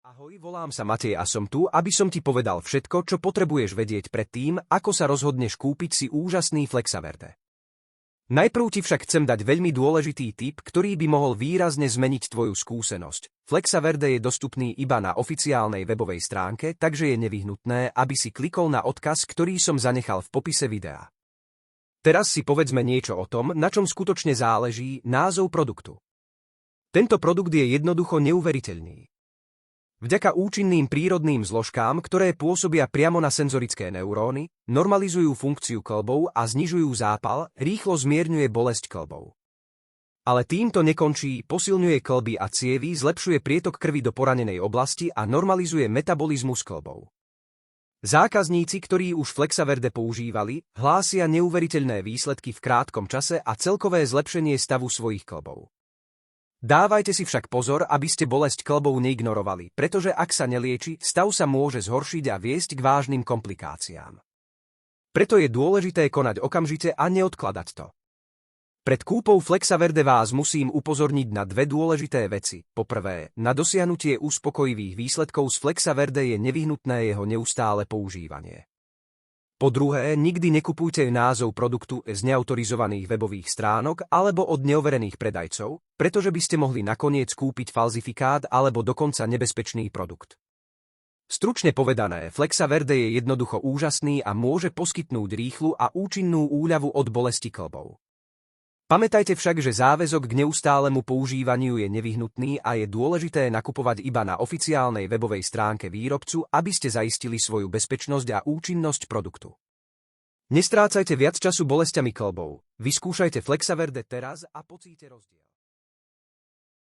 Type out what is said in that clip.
Ahoj, volám sa Matej a som tu, aby som ti povedal všetko, čo potrebuješ vedieť pred tým, ako sa rozhodneš kúpiť si úžasný Flexaverde. Najprv ti však chcem dať veľmi dôležitý tip, ktorý by mohol výrazne zmeniť tvoju skúsenosť. Flexaverde je dostupný iba na oficiálnej webovej stránke, takže je nevyhnutné, aby si klikol na odkaz, ktorý som zanechal v popise videa. Teraz si povedzme niečo o tom, na čom skutočne záleží názov produktu. Tento produkt je jednoducho neuveriteľný. Vďaka účinným prírodným zložkám, ktoré pôsobia priamo na senzorické neuróny, normalizujú funkciu kĺbov a znižujú zápal, rýchlo zmierňuje bolesť kĺbov. Ale týmto nekončí, posilňuje kĺby a cievy, zlepšuje prietok krvi do poranenej oblasti a normalizuje metabolizmus kĺbov. Zákazníci, ktorí už Flexaverde používali, hlásia neuveriteľné výsledky v krátkom čase a celkové zlepšenie stavu svojich kĺbov. Dávajte si však pozor, aby ste bolesť kĺbov neignorovali, pretože ak sa nelieči, stav sa môže zhoršiť a viesť k vážnym komplikáciám. Preto je dôležité konať okamžite a neodkladať to. Pred kúpou Flexaverde vás musím upozorniť na dve dôležité veci. Po prvé, na dosiahnutie uspokojivých výsledkov z Flexaverde je nevyhnutné jeho neustále používanie. Po druhé, nikdy nekupujte názov produktu z neautorizovaných webových stránok alebo od neoverených predajcov, pretože by ste mohli nakoniec kúpiť falzifikát alebo dokonca nebezpečný produkt. Stručne povedané, Flexaverde je jednoducho úžasný a môže poskytnúť rýchlu a účinnú úľavu od bolesti kĺbov. Pamätajte však, že záväzok k neustálemu používaniu je nevyhnutný a je dôležité nakupovať iba na oficiálnej webovej stránke výrobcu, aby ste zaistili svoju bezpečnosť a účinnosť produktu. Nestrácajte viac času bolestiami kĺbov. Vyskúšajte Flexaverde teraz a pocíte rozdiel.